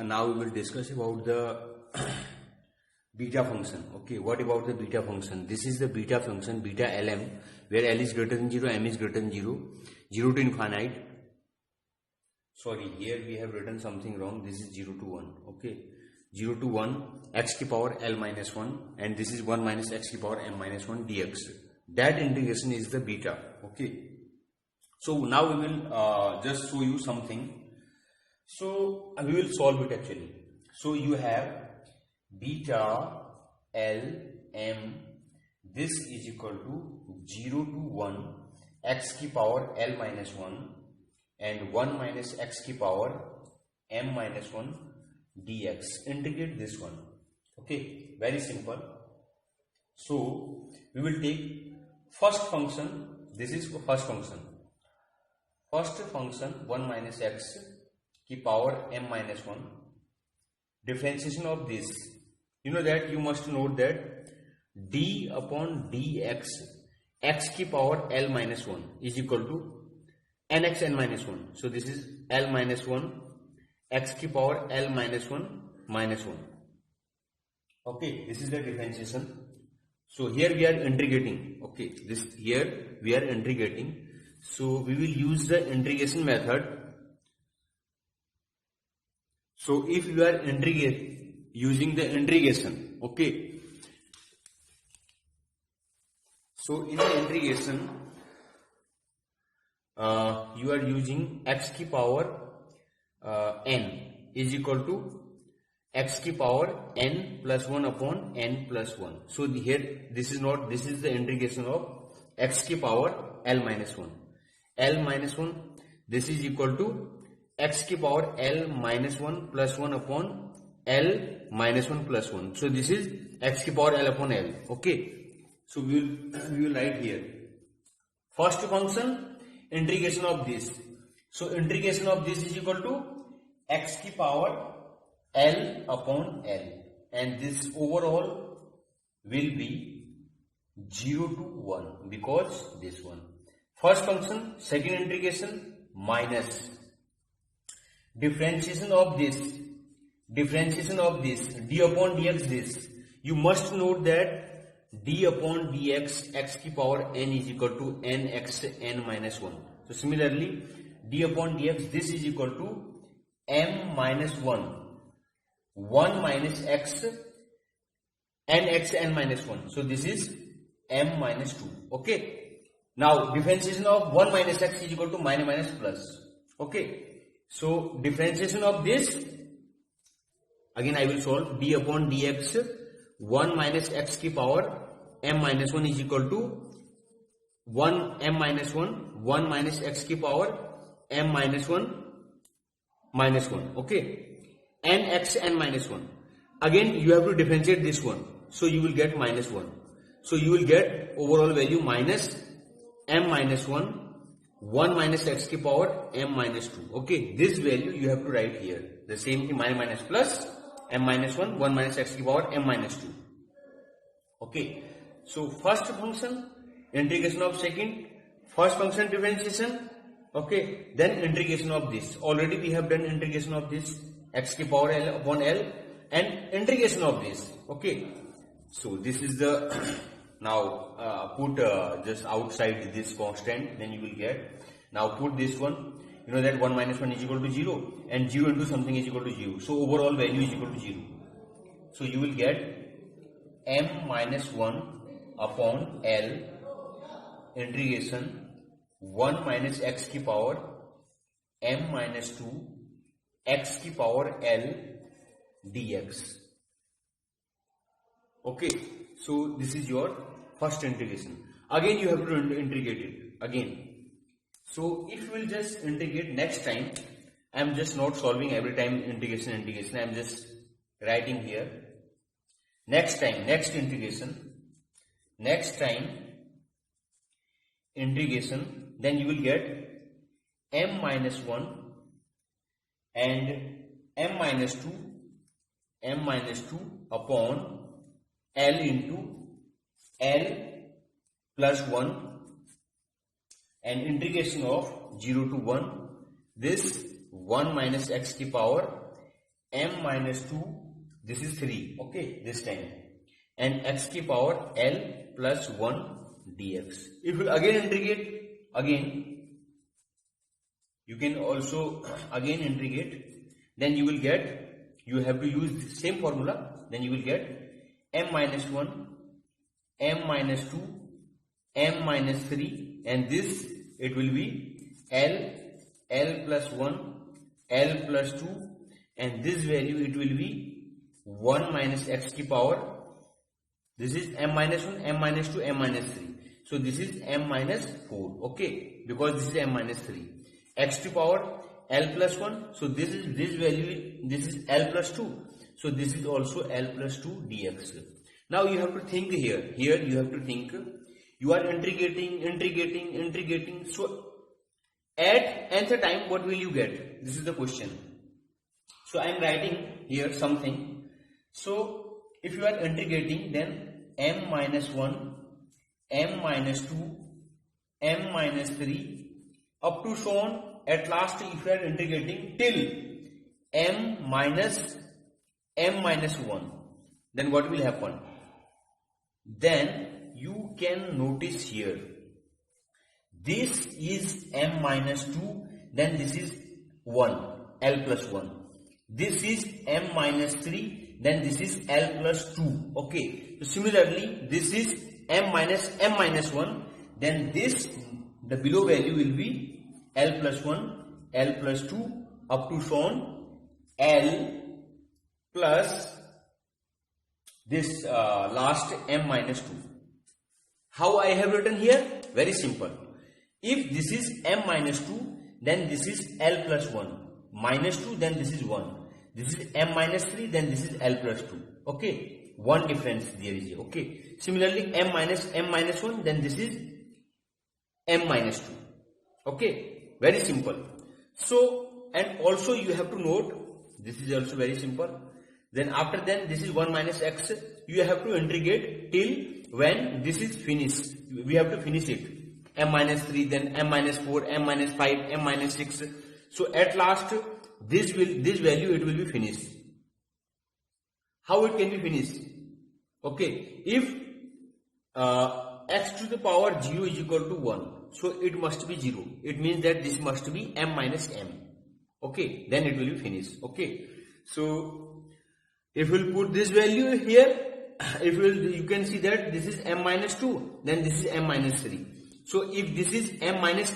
now we will discuss about the beta function. Okay, what about the beta function? This is the beta function, beta Lm, where L is greater than 0, M is greater than 0, 0 to infinite. Sorry, here we have written something wrong. This is 0 to 1. Okay, 0 to 1, x to the power L minus 1, and this is 1 minus x to the power m minus 1 dx. That integration is the beta. Okay, so now we will just show you something. So we will solve it actually. So you have beta L m, this is equal to 0 to 1 x to the power L minus 1 and 1 minus x to the power m minus 1 dx. Integrate this one. Okay, very simple. So we will take first function. This is first function. First function 1 minus x to the power m minus 1. Differentiation of this. You know that you must note that d upon dx x to the power L minus 1 is equal to nx n minus 1. So this is L minus 1 x to the power L minus 1 minus 1. Okay, this is the differentiation. So here we are integrating. Okay, this here we are integrating. So we will use the integration method. So if you are using the integration, okay. So in the integration, you are using x to the power n is equal to x to the power n plus 1 upon n plus 1. So here this is the integration of x to the power L minus 1. L minus 1, this is equal to x to the power L minus 1 plus 1 upon L minus 1 plus 1. So this is x to the power L upon L. Okay. So we will write here. First function, integration of this. So integration of this is equal to x to the power L upon L. And this overall will be 0 to 1 because this one. First function, second integration, minus differentiation of this, d upon dx this. You must note that d upon dx x to the power n is equal to nx n minus 1. So similarly, d upon dx this is equal to m minus 1, 1 minus x nx n minus 1. So this is m minus 2. Okay. Now differentiation of 1 minus x is equal to minus plus. Okay. So differentiation of this, again I will solve. D upon dx 1 minus x to the power m minus 1 is equal to 1 m minus 1 1 minus x to the power m minus 1 minus 1. Okay, n x n minus 1. Again you have to differentiate this one, so you will get minus 1. So you will get overall value minus m minus 1 1 minus x to the power m minus 2. Okay, this value you have to write here. The same thing, minus plus m minus 1 1 minus x to the power m minus 2. Okay, so first function integration of second, first function differentiation. Okay, then integration of this. Already we have done integration of this x to the power L upon L and integration of this. Okay, so this is the now put just outside this constant, then you will get. Now put this one. You know that 1 minus 1 is equal to 0 and 0 into something is equal to 0. So overall value is equal to 0. So you will get m minus 1 upon L integration 1 minus x to the power m minus 2 x to the power L dx. Okay, so this is your first integration. Again you have to integrate it again. So if we will just integrate next time, I am just not solving every time integration, I am just writing here. Next time, next integration, then you will get m minus 1 and m minus 2 upon L into L plus 1 and integration of 0 to 1 this 1 minus x to the power m minus 2, this is 3, okay, this time, and x की power l plus 1 dx. If you again integrate, again, you can also again integrate, then you will get, you have to use the same formula, then you will get m minus 1, m minus 2, m minus 3, and this, it will be l plus 1, l plus 2, and this value, it will be 1 minus x की power, this is m minus 1, m minus 2, m minus 3. So this is m minus 4, okay, because this is m minus 3. X to power l plus 1, so this is this value, this is l plus 2. So this is also l plus 2 dx. Now you have to think here you have to think, you are integrating. So at nth time, what will you get? This is the question. So I am writing here something. So if you are integrating, then m minus 1, m minus 2, m minus 3, up to so on. At last, if you are integrating till m minus 1, then what will happen? Then you can notice here, this is m minus 2, then this is 1, l plus 1. This is m minus 3, then this is l plus 2. Okay. So similarly, this is m minus 1, then this, the below value will be l plus 1, l plus 2, up to so on, l plus this last m minus 2. How I have written here? Very simple. If this is m minus 2, then this is l plus 1. Minus 2, then this is 1. This is m minus 3, then this is l plus 2. Okay. One difference there is here. Okay. Similarly, m minus 1, then this is m minus 2. Okay. Very simple. So, and also you have to note, this is also very simple. Then after then, this is 1 minus x. You have to integrate till when this is finished. We have to finish it. M minus 3, then m minus 4, m minus 5, m minus 6. So at last, this value, it will be finished. How it can be finished? Okay. If x to the power 0 is equal to 1. So it must be 0. It means that this must be m minus m. Okay. Then it will be finished. Okay. So if we'll put this value here, you can see that this is m minus 2. Then this is m minus 3. So if this is m minus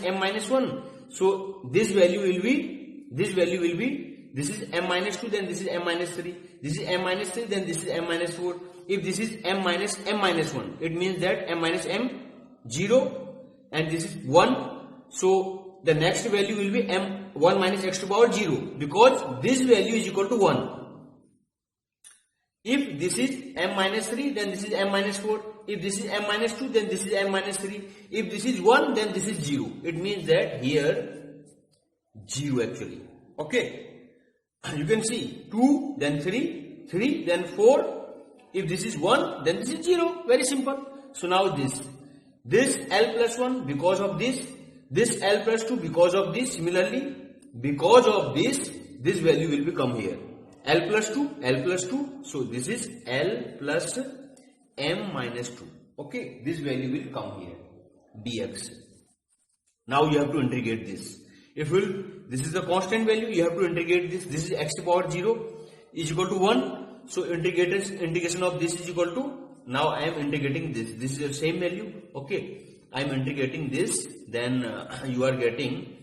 1. So this value will be, this is m minus 2, then this is m minus 3. This is m minus 3, then this is m minus 4. If this is m minus 1, it means that m minus m 0. And this is 1, so the next value will be m1 minus x to power 0, because this value is equal to 1. If this is m minus 3, then this is m minus 4. If this is m minus 2, then this is m minus 3. If this is 1, then this is 0. It means that here 0 actually. Okay. You can see 2, then 3, 3, then 4. If this is 1, then this is 0. Very simple. So now this l plus 1 because of this l plus 2 because of this, similarly because of this value will become here l plus 2, so this is l plus m minus 2. Okay, this value will come here dx. Now you have to integrate this. This is the constant value, you have to integrate this. This is x to power 0 is equal to 1, so integration of this is equal to, now I am integrating this. This is the same value. Okay. I am integrating this. Then you are getting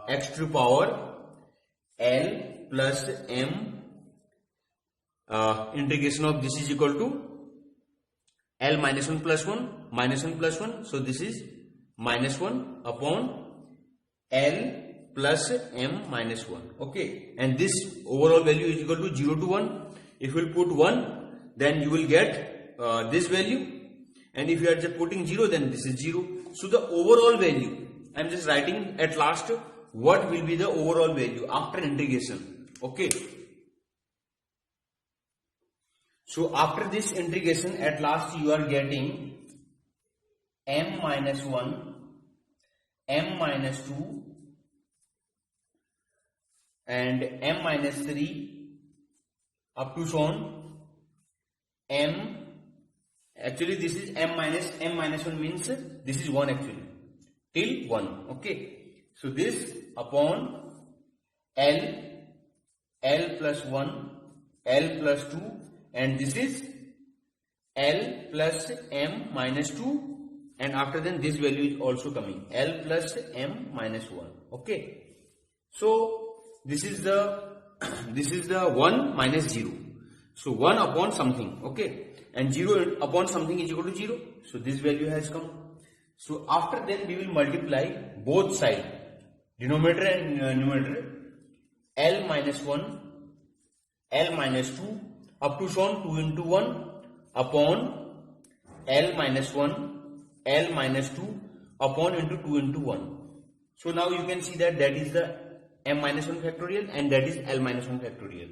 x to the power l plus m. Integration of this is equal to l minus 1 plus 1. Minus 1 plus 1. So this is minus 1 upon l plus m minus 1. Okay. And this overall value is equal to 0 to 1. If you will put 1, then you will get this value, and if you are just putting 0, then this is 0. So the overall value, I am just writing at last what will be the overall value after integration. Okay. So after this integration, at last you are getting m minus 1, m minus 2, and m minus 3 up to so on m. Actually this is m minus 1 means this is 1 actually till 1. Okay, so this upon L plus 1, L plus 2, and this is L plus m minus 2, and after then this value is also coming L plus m minus 1. Okay, so this is the 1 minus 0. So 1 upon something, okay, and 0 upon something is equal to 0. So this value has come. So after then we will multiply both sides, denominator and numerator, L minus 1, L minus 2 up to so on 2 into 1 upon L minus 1, L minus 2 upon into 2 into 1. So now you can see that is the m minus 1 factorial and that is L minus 1 factorial.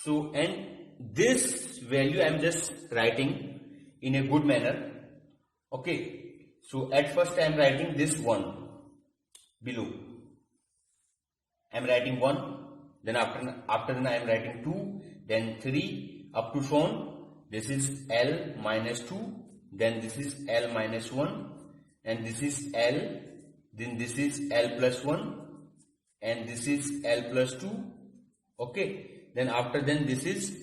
So, and this value I am just writing in a good manner. Okay, so at first I am writing this 1 below. I am writing 1, then after then I am writing 2, then 3 up to so on. This is L minus 2, then this is L minus 1, and this is L, then this is L plus 1, and this is L plus 2. Okay, then after then this is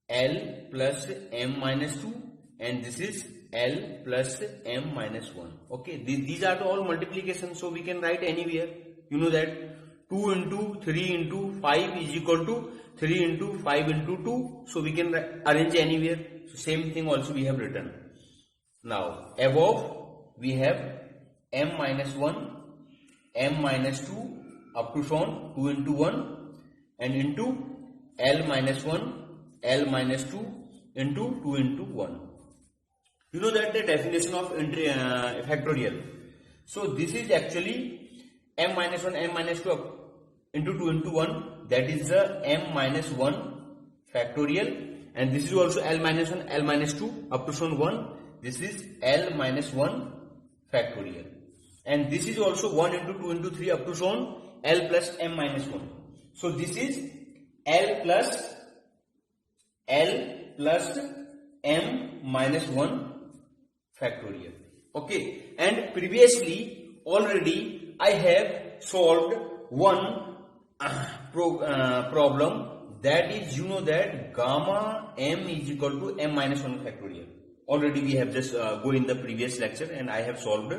L plus m minus 2, and this is L plus m minus 1. Okay, these are all multiplications, so we can write anywhere. You know that 2 into 3 into 5 is equal to 3 into 5 into 2. So we can arrange anywhere. So same thing also we have written. Now above we have m minus 1, m minus 2 up to so on 2 into 1 and into L minus 1, L minus 2 into 2 into 1. You know that the definition of factorial. So this is actually m minus 1, m minus 2 into 2 into 1, that is the m minus 1 factorial, and this is also L minus 1, L minus 2 up to so on 1, this is L minus 1 factorial, and this is also 1 into 2 into 3 up to so on L plus m minus 1. So this is L plus m minus 1 factorial. Okay, and previously already I have solved one problem, that is, you know that gamma m is equal to m minus 1 factorial. Already we have just go in the previous lecture and I have solved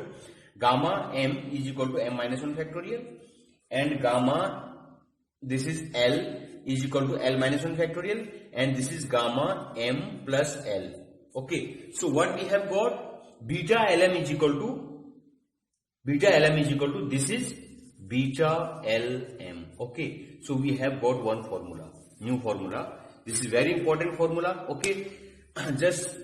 gamma m is equal to m minus 1 factorial, and gamma, this is L is equal to L minus 1 factorial, and this is gamma m plus L. Okay, so what we have got, beta Lm is equal to this is beta Lm. Okay, so we have got one formula, new formula. This is very important formula. Okay, just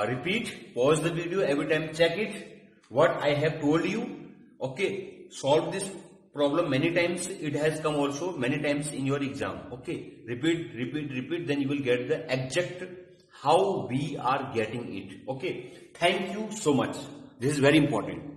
repeat, pause the video every time, check it what I have told you. Okay, solve this problem many times. It has come also many times in your exam. Okay, repeat, then you will get the exact how we are getting it. Okay, thank you so much. This is very important.